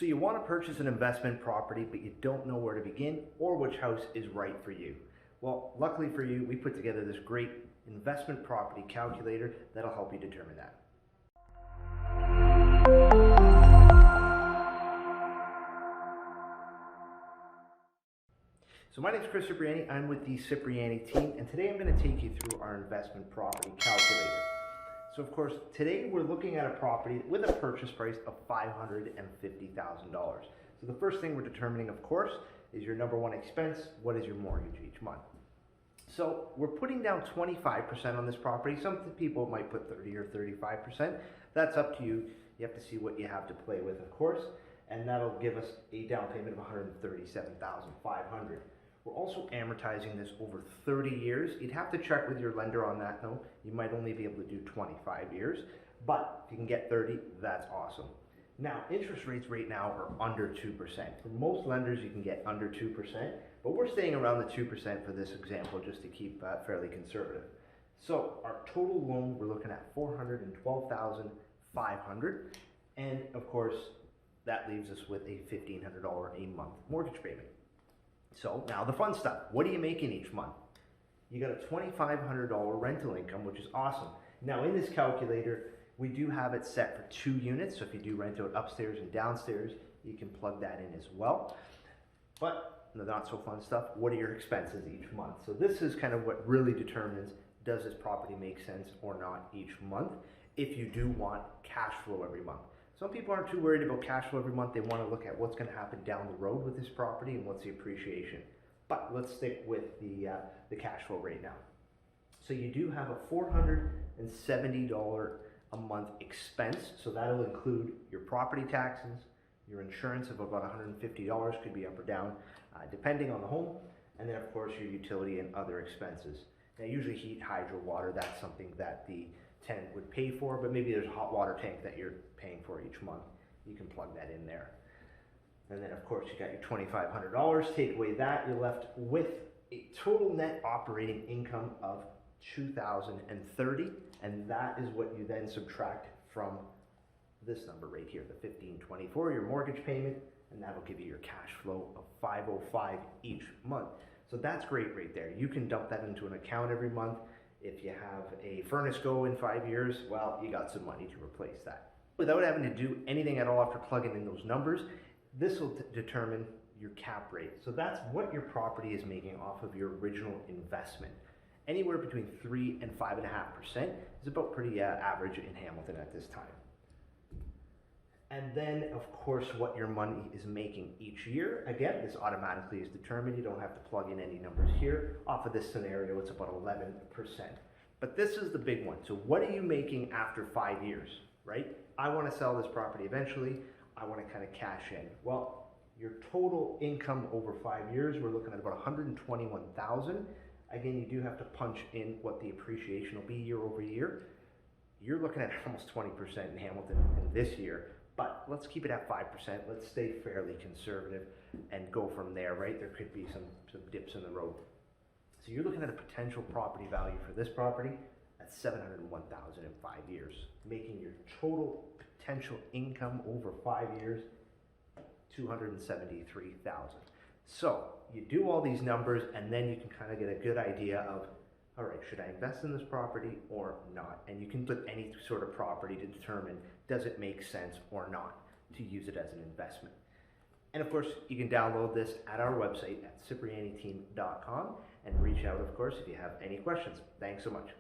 So you want to purchase an investment property, but you don't know where to begin or which house is right for you. Well, luckily for you, we put together this great investment property calculator that'll help you determine that. So my name is Chris Cipriani. I'm with the Cipriani Team, and today I'm going to take you through our investment property calculator. So of course, today we're looking at a property with a purchase price of $550,000. So the first thing we're determining, of course, is your number one expense. What is your mortgage each month? So we're putting down 25% on this property. Some people might put 30 or 35%. That's up to you. You have to see what you have to play with, of course, and that'll give us a down payment of $137,500. We're also amortizing this over 30 years. You'd have to check with your lender on that though. You might only be able to do 25 years, but if you can get 30, that's awesome. Now, interest rates right now are under 2%. For most lenders, you can get under 2%, but we're staying around the 2% for this example just to keep fairly conservative. So our total loan, we're looking at $412,500, and of course, that leaves us with a $1,500 a month mortgage payment. So now the fun stuff. What are you making each month? You got a $2,500 rental income, which is awesome. Now in this calculator, we do have it set for 2 units. So if you do rent out upstairs and downstairs, you can plug that in as well. But the not so fun stuff, what are your expenses each month? So this is kind of what really determines, does this property make sense or not each month, if you do want cash flow every month. Some people aren't too worried about cash flow every month. They want to look at what's going to happen down the road with this property and what's the appreciation. But let's stick with the cash flow right now. So you do have a $470 a month expense. So that'll include your property taxes, your insurance of about $150, could be up or down, depending on the home. And then of course your utility and other expenses. Now usually heat, hydro, water, that's something that the tenant would pay for, but maybe there's a hot water tank that you're paying for each month. You can plug that in there. And then of course you got your $2,500. Take away that, you're left with a total net operating income of $2,030, and that is what you then subtract from this number right here, the $1,524, your mortgage payment, and that'll give you your cash flow of $505 each month. So that's great right there. You can dump that into an account every month. If you have a furnace go in 5 years, well, you got some money to replace that. Without having to do anything at all after plugging in those numbers, this will determine your cap rate. So that's what your property is making off of your original investment. Anywhere between 3 and 5.5% is about pretty average in Hamilton at this time. And then, of course, what your money is making each year. Again, this automatically is determined. You don't have to plug in any numbers here. Off of this scenario, it's about 11%. But this is the big one. So what are you making after 5 years, right? I want to sell this property eventually. I want to kind of cash in. Well, your total income over 5 years, we're looking at about $121,000. Again, you do have to punch in what the appreciation will be year over year. You're looking at almost 20% in Hamilton in this year. But let's keep it at 5%. Let's stay fairly conservative and go from there, right? There could be some dips in the road. So you're looking at a potential property value for this property at $701,000 in 5 years, making your total potential income over 5 years $273,000. So you do all these numbers, and then you can kind of get a good idea of, all right, should I invest in this property or not? And you can put any sort of property to determine, does it make sense or not to use it as an investment? And of course, you can download this at our website at ciprianiteam.com and reach out, of course, if you have any questions. Thanks so much.